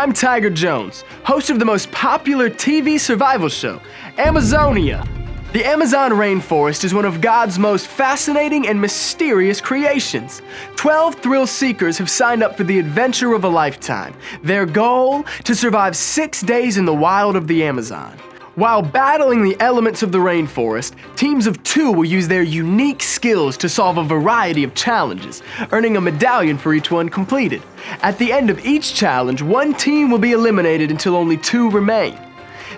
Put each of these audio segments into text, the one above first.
I'm Tiger Jones, host of the most popular TV survival show, Amazonia. The Amazon rainforest is one of God's most fascinating and mysterious creations. 12 thrill seekers have signed up for the adventure of a lifetime. Their goal? To survive 6 days in the wild of the Amazon. While battling the elements of the rainforest, teams of 2 will use their unique skills to solve a variety of challenges, earning a medallion for each one completed. At the end of each challenge, one team will be eliminated until only 2 remain.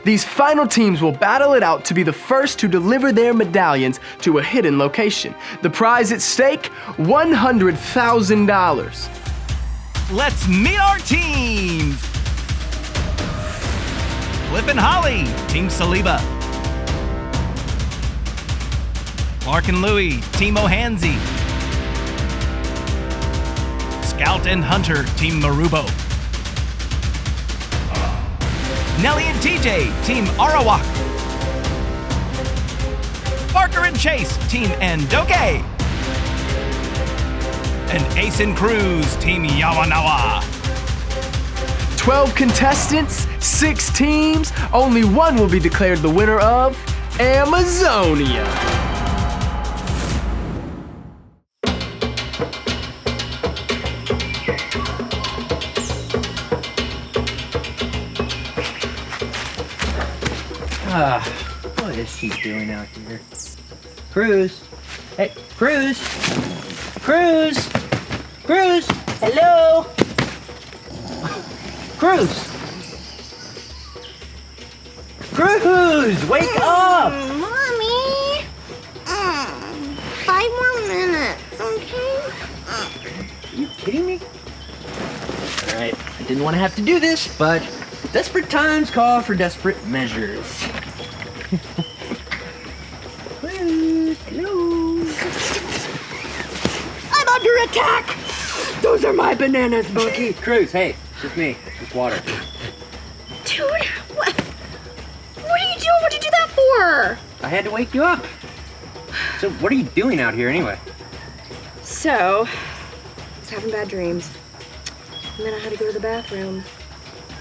These final teams will battle it out to be the first to deliver their medallions to a hidden location. The prize at stake, $100,000. Let's meet our teams! Flip and Holly, Team Saliba. Clark and Louie, Team Ohanzi. Scout and Hunter, Team Marubo. Nellie and TJ, Team Arawak. Parker and Chase, Team Andoke. And Ace and Cruz, Team Yawanawa. 12 contestants, 6 teams, only one will be declared the winner of Amazonia. What is she doing out here? Cruz! Hey, Cruz! Cruz! Cruz! Hello! Cruz! Cruz! Wake up! Mommy! 5 more minutes, okay? Are you kidding me? Alright, I didn't want to have to do this, but desperate times call for desperate measures. Cruz, hello. I'm under attack! Those are my bananas, Monkey. Cruz, hey, just me. Just water. Dude, what are you doing? What'd you do that for? I had to wake you up. So what are you doing out here anyway? So, I was having bad dreams. And then I had to go to the bathroom.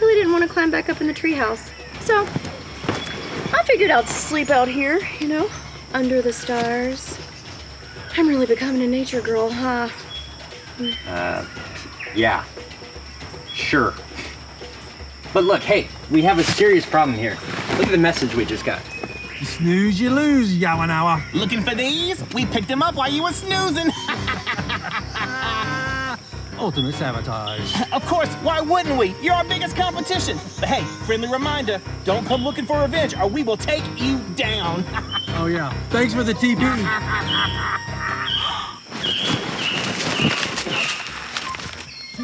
Really didn't want to climb back up in the treehouse. So, I figured I'd sleep out here, under the stars. I'm really becoming a nature girl, huh? Yeah. Sure. But look, hey, we have a serious problem here. Look at the message we just got. You snooze, you lose, Yawanawa. Looking for these? We picked them up while you were snoozing. Ultimate sabotage. Of course, why wouldn't we? You're our biggest competition. But hey, friendly reminder, don't come looking for revenge or we will take you down. Oh yeah, thanks for the TP.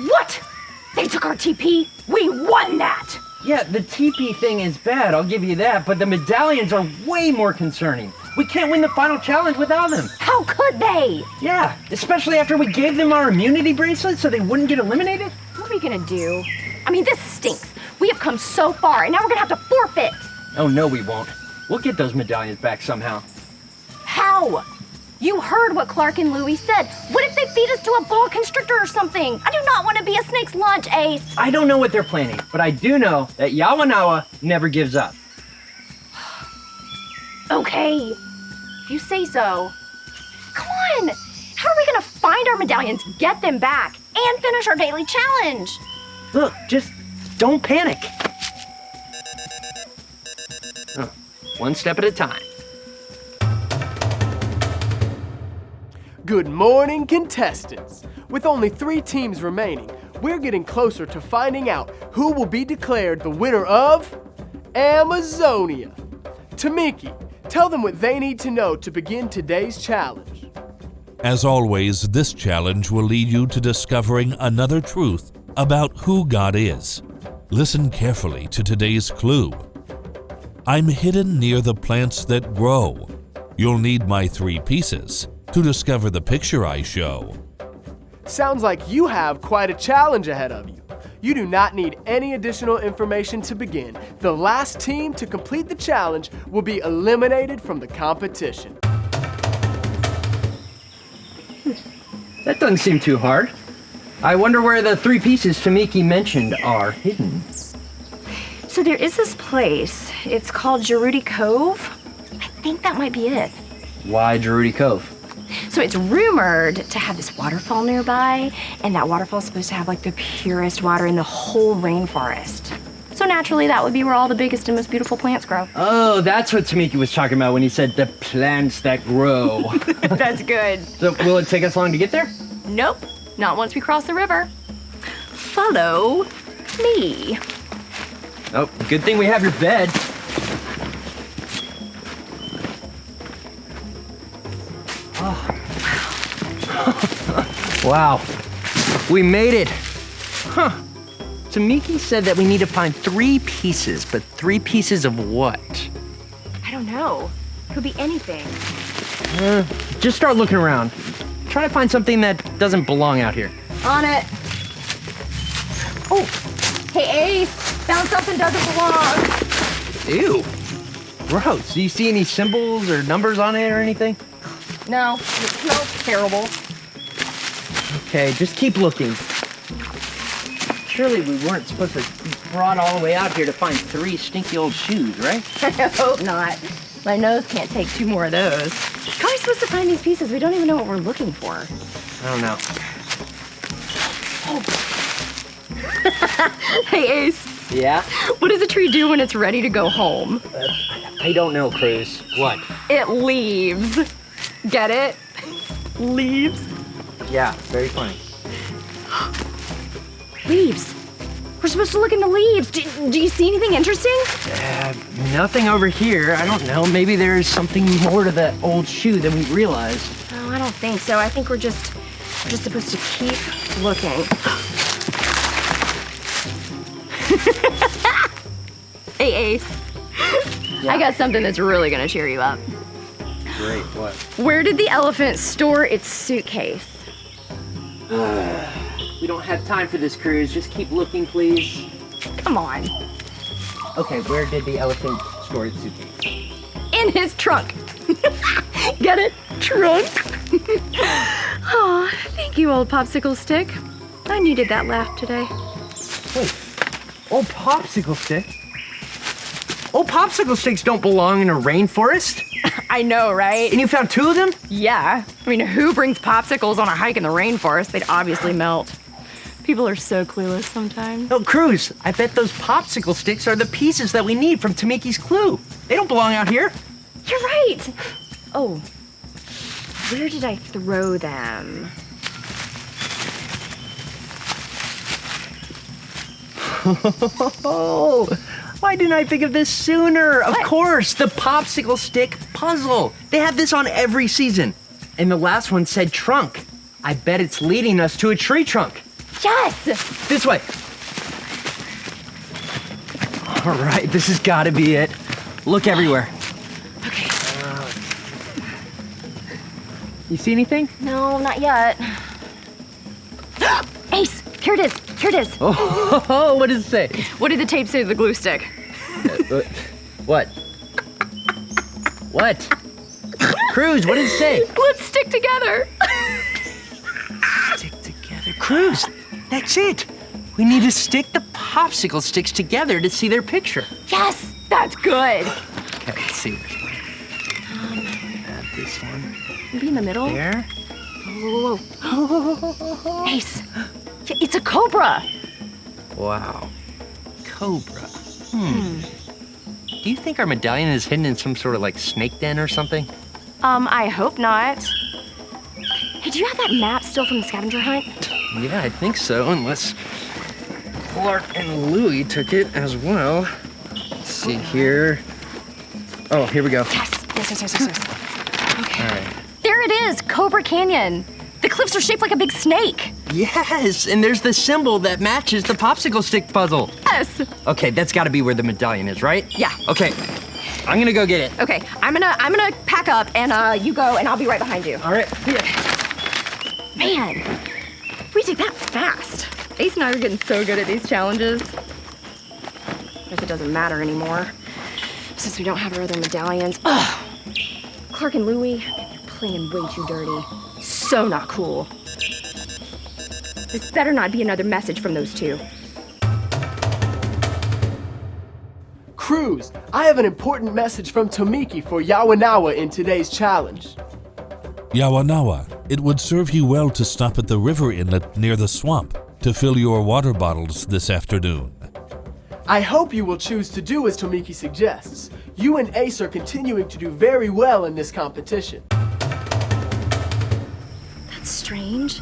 What? They took our TP? We won that! Yeah, the TP thing is bad, I'll give you that, but the medallions are way more concerning. We can't win the final challenge without them. How could they? Yeah, especially after we gave them our immunity bracelets so they wouldn't get eliminated. What are we gonna do? I mean, this stinks. We have come so far, and now we're gonna have to forfeit. Oh, no, we won't. We'll get those medallions back somehow. How? You heard what Clark and Louie said. What if they feed us to a boa constrictor or something? I do not want to be a snake's lunch, Ace. I don't know what they're planning, but I do know that Yawanawa never gives up. Okay, if you say so. Come on, how are we gonna find our medallions, get them back, and finish our daily challenge? Look, just don't panic. Oh, one step at a time. Good morning, contestants. With only 3 teams remaining, we're getting closer to finding out who will be declared the winner of Amazonia. Tamiki, tell them what they need to know to begin today's challenge. As always, this challenge will lead you to discovering another truth about who God is. Listen carefully to today's clue. I'm hidden near the plants that grow. You'll need my 3 pieces to discover the picture I show. Sounds like you have quite a challenge ahead of you. You do not need any additional information to begin. The last team to complete the challenge will be eliminated from the competition. That doesn't seem too hard. I wonder where the 3 pieces Tamiki mentioned are hidden. So there is this place. It's called Gerudy Cove. I think that might be it. Why Gerudy Cove? So it's rumored to have this waterfall nearby, and that waterfall is supposed to have like the purest water in the whole rainforest. So naturally, that would be where all the biggest and most beautiful plants grow. Oh, that's what Tamiki was talking about when he said the plants that grow. That's good. So will it take us long to get there? Nope, not once we cross the river. Follow me. Oh, good thing we have your bed. Wow, we made it. Huh. Tamiki said that we need to find 3 pieces, but 3 pieces of what? I don't know. Could be anything. Just start looking around. Try to find something that doesn't belong out here. On it. Oh, hey Ace, found something doesn't belong. Ew. Gross. Do you see any symbols or numbers on it or anything? No, it smells terrible. Okay, just keep looking. Surely we weren't supposed to be brought all the way out here to find 3 stinky old shoes, right? I hope not. My nose can't take 2 more of those. How are we supposed to find these pieces? We don't even know what we're looking for. I don't know. Hey Ace, Yeah? what does a tree do when it's ready to go home? I don't know, Cruz. What? It leaves. Get it? Leaves. Yeah, very funny. Leaves. We're supposed to look in the leaves. Do you see anything interesting? Nothing over here. I don't know. Maybe there's something more to that old shoe than we realized. Oh, I don't think so. I think we're just supposed to keep looking. Hey, Ace. Yeah. I got something that's really gonna cheer you up. Great, what? Where did the elephant store its suitcase? We don't have time for this, Cruz. Just keep looking, please. Come on. Okay, where did the elephant store its suitcase? In his trunk. Get it? Trunk. Oh, thank you, old popsicle stick. I needed that laugh today. Wait, old popsicle stick? Old popsicle sticks don't belong in a rainforest. I know, right? And you found 2 of them? Yeah. I mean, who brings popsicles on a hike in the rainforest? They'd obviously melt. People are so clueless sometimes. Oh, Cruz, I bet those popsicle sticks are the pieces that we need from Tamiki's clue. They don't belong out here. You're right. Oh, where did I throw them? Oh, why didn't I think of this sooner? Of What? course, the popsicle stick puzzle. They have this on every season. And the last one said trunk. I bet it's leading us to a tree trunk. Yes! This way. All right, this has got to be it. Look everywhere. Okay. You see anything? No, not yet. Ace, here it is. Here it is. Oh, what does it say? What did the tape say to the glue stick? What? What? Cruz, what does it say? Let's stick together. Stick together. Cruz, that's it. We need to stick the popsicle sticks together to see their picture. Yes, that's good. Okay, let's see. Add this one Maybe in the middle. there. Whoa, whoa, whoa. Ace, it's a cobra. Wow. Cobra. Do you think our medallion is hidden in some sort of like snake den or something? I hope not. Hey, do you have that map still from the scavenger hunt? Yeah, I think so, unless Clark and Louie took it as well. Let's see here. Oh, here we go. Yes. Okay. All right. There it is, Cobra Canyon. The cliffs are shaped like a big snake. Yes, and there's the symbol that matches the popsicle stick puzzle. Yes. Okay, that's got to be where the medallion is, right? Yeah. Okay, I'm gonna go get it. Okay, I'm gonna pack up and you go and I'll be right behind you. All right. Man, we did that fast. Ace and I are getting so good at these challenges. Guess it doesn't matter anymore since we don't have our other medallions. Ugh. Clark and Louie, they're playing way too dirty. So not cool. This better not be another message from those two. Cruz, I have an important message from Tomiki for Yawanawa in today's challenge. Yawanawa, it would serve you well to stop at the river inlet near the swamp to fill your water bottles this afternoon. I hope you will choose to do as Tomiki suggests. You and Ace are continuing to do very well in this competition. That's strange.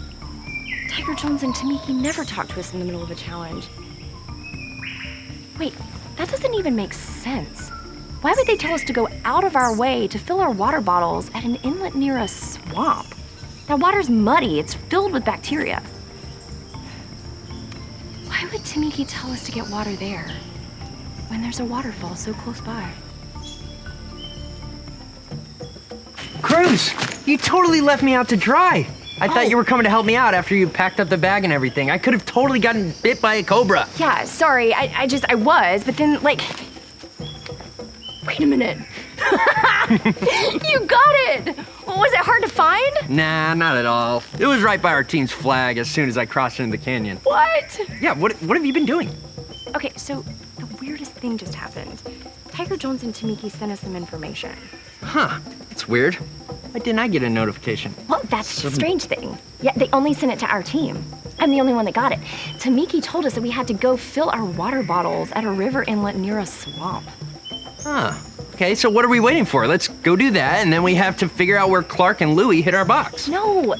Tiger Jones and Tomiki never talk to us in the middle of a challenge. Wait, that doesn't even make sense. Why would they tell us to go out of our way to fill our water bottles at an inlet near a swamp? Now, water's muddy. It's filled with bacteria. Why would Tomiki tell us to get water there when there's a waterfall so close by? Cruz, you totally left me out to dry. I thought you were coming to help me out after you packed up the bag and everything. I could have totally gotten bit by a cobra. Yeah, sorry. I was, but then, like... Wait a minute. You got it! Was it hard to find? Nah, not at all. It was right by our team's flag as soon as I crossed into the canyon. What? Yeah, what have you been doing? Okay, so the weirdest thing just happened. Tiger Jones and Tomiki sent us some information. Huh, that's weird. Why didn't I get a notification? Well, that's the strange thing. Yeah, they only sent it to our team. I'm the only one that got it. Tomiki told us that we had to go fill our water bottles at a river inlet near a swamp. Huh. Okay, so what are we waiting for? Let's go do that, and then we have to figure out where Clark and Louie hid our box. No.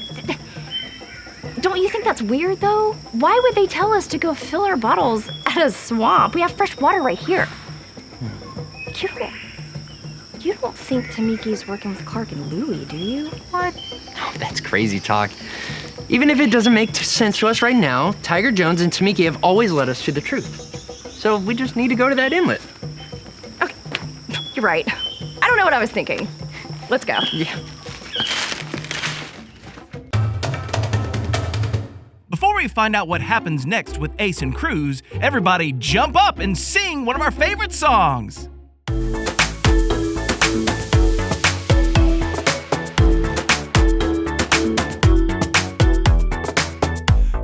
Don't you think that's weird, though? Why would they tell us to go fill our bottles at a swamp? We have fresh water right here. You don't think Tamiki's working with Clark and Louie, do you? What? Oh, that's crazy talk. Even if it doesn't make sense to us right now, Tiger Jones and Tomiki have always led us to the truth. So we just need to go to that inlet. Okay, you're right. I don't know what I was thinking. Let's go. Yeah. Before we find out what happens next with Ace and Cruz, everybody jump up and sing one of our favorite songs.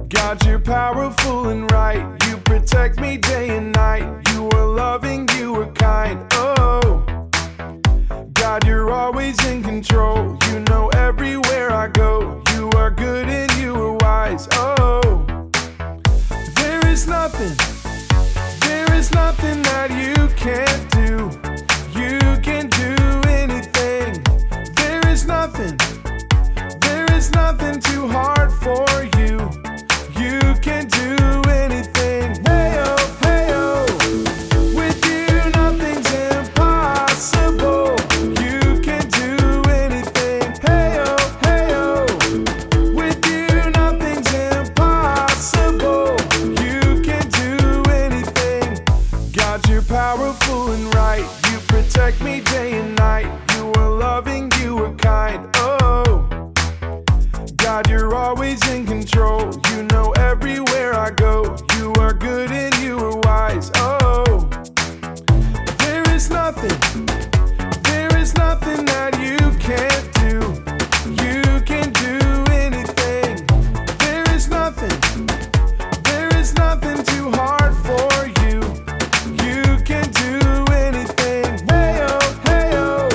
God, you're powerful and right. You protect me day and night. You are loving, you are kind. Oh, God, you're always in control. You know everywhere I go. You are good and you are wise. Oh, there is nothing that you can't do. You can do anything. There is nothing too hard for you. You can do anything. Hey-oh, hey-oh. With you, nothing's impossible. You can do anything. Hey-oh, hey-oh. With you, nothing's impossible. You can do anything. God, you're powerful and right. You protect me day and night. You are loving, you are kind. Oh, God, you're always in control. You know everywhere I go. You are good and you are wise. Oh, there is nothing that you can't do. You can do anything. There is nothing too hard for you. You can do anything. Hey-oh, hey-oh.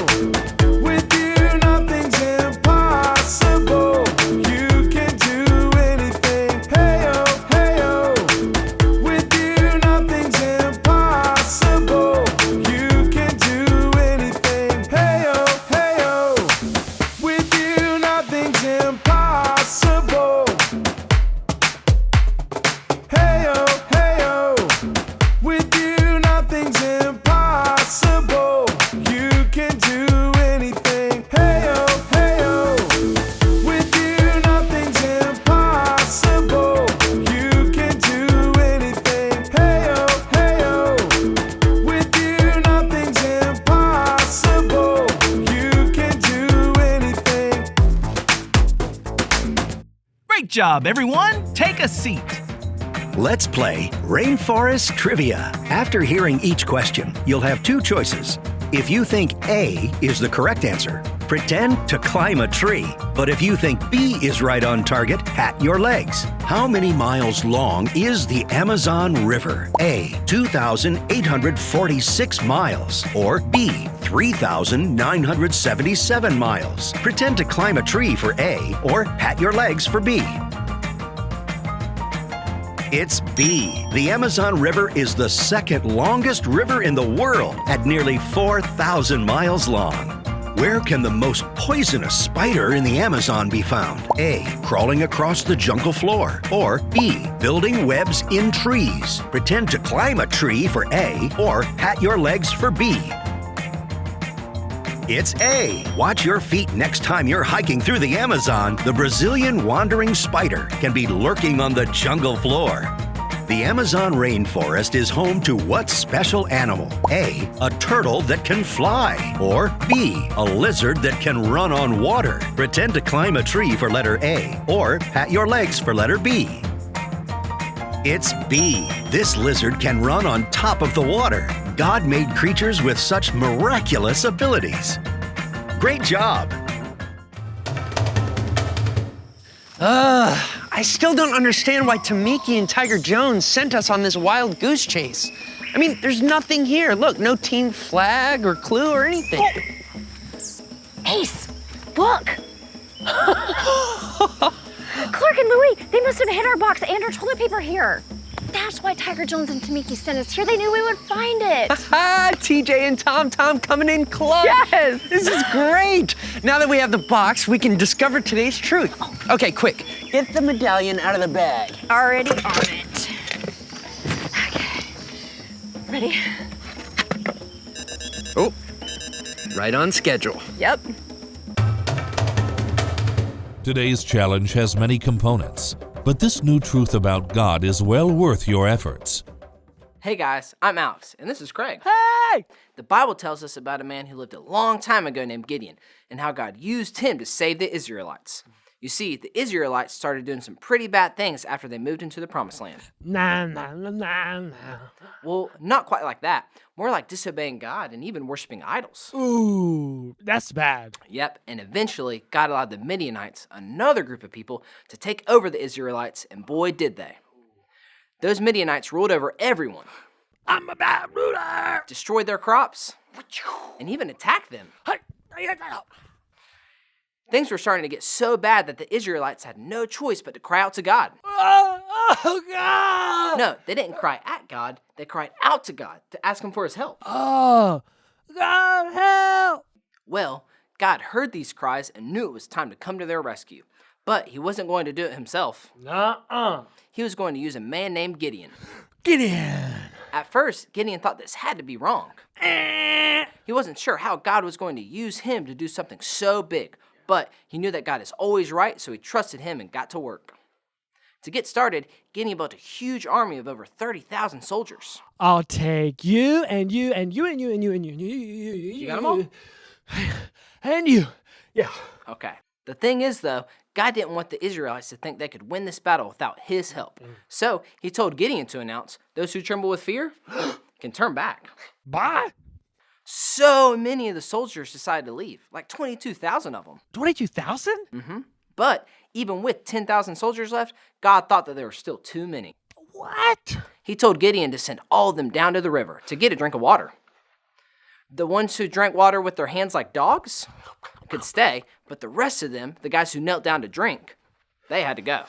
With you, nothing's impossible. You can do anything. Hey-oh, hey-oh. With you, nothing's impossible. You can do anything. Hey-oh, hey-oh. With you, nothing's impossible. Hey-oh, hey-oh. With you, nothing's impossible. You can do anything. Hey-oh, hey-oh. With you, nothing's impossible. You can do anything. Hey-oh, hey-oh. With you, nothing's impossible. You can do anything. Great job, everyone. Take a seat. Let's play Rainforest Trivia. After hearing each question, you'll have two choices. If you think A is the correct answer, Pretend to climb a tree. But if you think B is right on target, pat your legs. How many miles long is the Amazon River? A, 2,846 miles. Or B, 3,977 miles. Pretend to climb a tree for A, or pat your legs for B. It's B. The Amazon River is the second longest river in the world at nearly 4,000 miles long. Where can the most poisonous spider in the Amazon be found? A, crawling across the jungle floor. Or B, building webs in trees. Pretend to climb a tree for A, or pat your legs for B. It's A. Watch your feet next time you're hiking through the Amazon. The Brazilian wandering spider can be lurking on the jungle floor. The Amazon rainforest is home to what special animal? A, a turtle that can fly. Or B, a lizard that can run on water. Pretend to climb a tree for letter A, or pat your legs for letter B. It's B. This lizard can run on top of the water. God made creatures with such miraculous abilities. Great job! I still don't understand why Tamiki and Tiger Jones sent us on this wild goose chase. I mean, there's nothing here. Look, no team flag or clue or anything. Ace, look! Clark and Louie, they must have hid our box and our toilet paper here. That's why Tiger Jones and Tamiki sent us here. They knew we would find it. TJ and Tom coming in clutch. Yes! This is great. Now that we have the box, we can discover today's truth. Okay, quick. Get the medallion out of the bag. Already on it. Okay. Ready? Oh, right on schedule. Yep. Today's challenge has many components, but this new truth about God is well worth your efforts. Hey guys, I'm Alex, and this is Craig. Hey! The Bible tells us about a man who lived a long time ago named Gideon, and how God used him to save the Israelites. You see, the Israelites started doing some pretty bad things after they moved into the Promised Land. Well, not quite like that. More like disobeying God and even worshiping idols. Ooh, that's bad. Yep, and eventually God allowed the Midianites, another group of people, to take over the Israelites, and boy did they. Those Midianites ruled over everyone. I'm a bad ruler. Destroyed their crops, and even attacked them. Things were starting to get so bad that the Israelites had no choice but to cry out to God. Oh, God. No, they didn't cry at God. They cried out to God to ask him for his help. Oh, God, help. Well, God heard these cries and knew it was time to come to their rescue. But he wasn't going to do it himself. Nuh-uh. He was going to use a man named Gideon. Gideon. At first, Gideon thought this had to be wrong. He wasn't sure how God was going to use him to do something so big. But he knew that God is always right, so he trusted him and got to work. To get started, Gideon built a huge army of over 30,000 soldiers. I'll take you and you and you and you and you and you and you. You got them all? And you. Yeah. Okay. The thing is, though, God didn't want the Israelites to think they could win this battle without his help. So he told Gideon to announce, those who tremble with fear can turn back. Bye. So many of the soldiers decided to leave, like 22,000 of them. 22,000? Mm-hmm. But even with 10,000 soldiers left, God thought that there were still too many. What? He told Gideon to send all of them down to the river to get a drink of water. The ones who drank water with their hands like dogs could stay, but the rest of them, the guys who knelt down to drink, they had to go.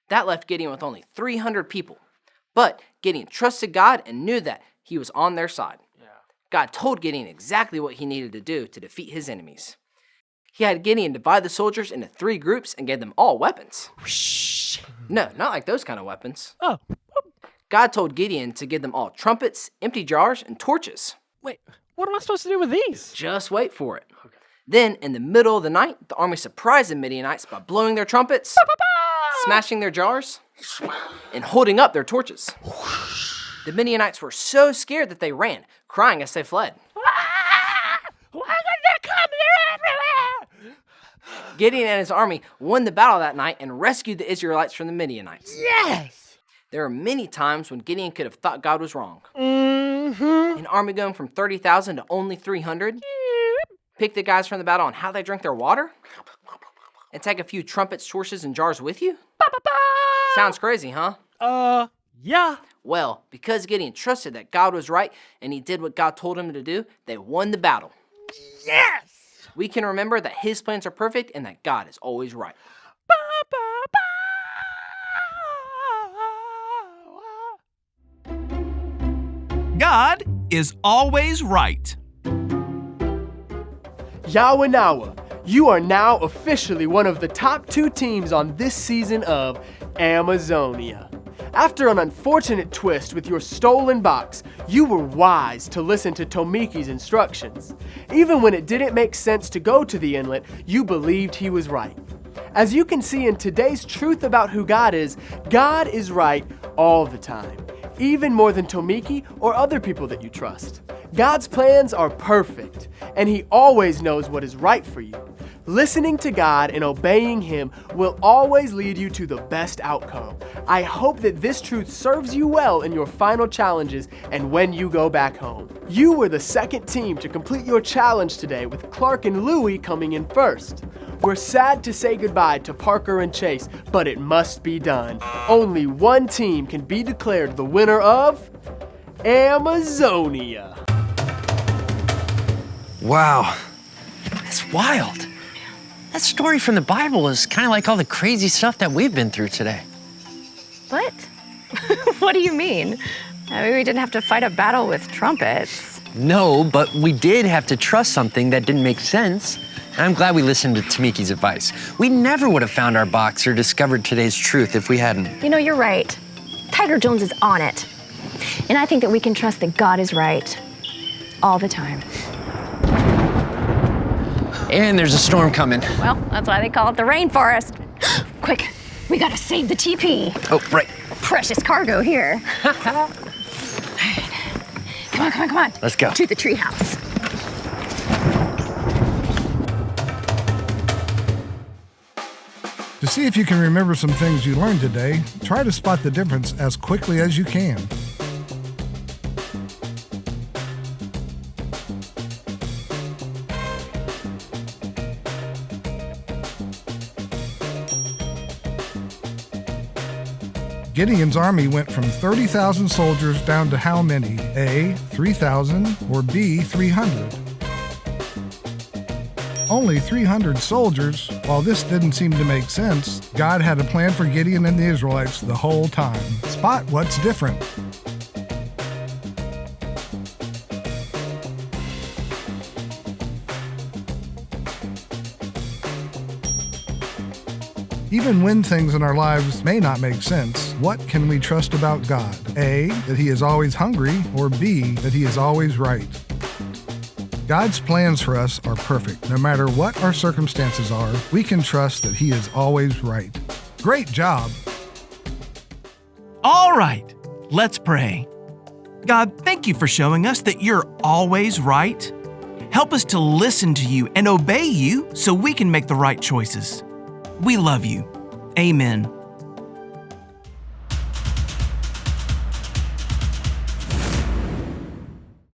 That left Gideon with only 300 people. But Gideon trusted God and knew that he was on their side. Yeah. God told Gideon exactly what he needed to do to defeat his enemies. He had Gideon divide the soldiers into 3 groups and gave them all weapons. No, not like those kind of weapons. Oh. God told Gideon to give them all trumpets, empty jars, and torches. Wait, what am I supposed to do with these? Just wait for it. Okay. Then, in the middle of the night, the army surprised the Midianites by blowing their trumpets, smashing their jars, and holding up their torches. The Midianites were so scared that they ran, crying as they fled. Why did they come here everywhere? Gideon and his army won the battle that night and rescued the Israelites from the Midianites. Yes! There were many times when Gideon could have thought God was wrong. An army going from 30,000 to only 300? Pick the guys from the battle on how they drink their water? And take a few trumpets, torches, and jars with you? Sounds crazy, huh? Yeah. Well, because Gideon trusted that God was right and he did what God told him to do, they won the battle. Yes! We can remember that his plans are perfect and that God is always right. God is always right. Yawanawa, you are now officially one of the top 2 teams on this season of Amazonia. After an unfortunate twist with your stolen box, you were wise to listen to Tomiki's instructions. Even when it didn't make sense to go to the inlet, you believed he was right. As you can see in today's truth about who God is right all the time, even more than Tomiki or other people that you trust. God's plans are perfect, and he always knows what is right for you. Listening to God and obeying him will always lead you to the best outcome. I hope that this truth serves you well in your final challenges and when you go back home. You were the second team to complete your challenge today, with Clark and Louie coming in first. We're sad to say goodbye to Parker and Chase, but it must be done. Only one team can be declared the winner of Amazonia. Wow, that's wild. That story from the Bible is kind of like all the crazy stuff that we've been through today. What? What do you mean? I mean, we didn't have to fight a battle with trumpets. No, but we did have to trust something that didn't make sense. And I'm glad we listened to Tomiki's advice. We never would have found our box or discovered today's truth if we hadn't. You know, you're right. Tiger Jones is on it. And I think that we can trust that God is right all the time. And there's a storm coming. Well, that's why they call it the rainforest. Quick, we gotta save the TP. Oh, right. Precious cargo here. Come on. Let's go. To the treehouse. To see if you can remember some things you learned today, try to spot the difference as quickly as you can. Gideon's army went from 30,000 soldiers down to how many? A, 3,000, or B, 300? Only 300 soldiers. While this didn't seem to make sense, God had a plan for Gideon and the Israelites the whole time. Spot what's different. Even when things in our lives may not make sense, what can we trust about God? A, that he is always hungry, or B, that he is always right? God's plans for us are perfect. No matter what our circumstances are, we can trust that he is always right. Great job! All right, let's pray. God, thank you for showing us that you're always right. Help us to listen to you and obey you so we can make the right choices. We love you. Amen.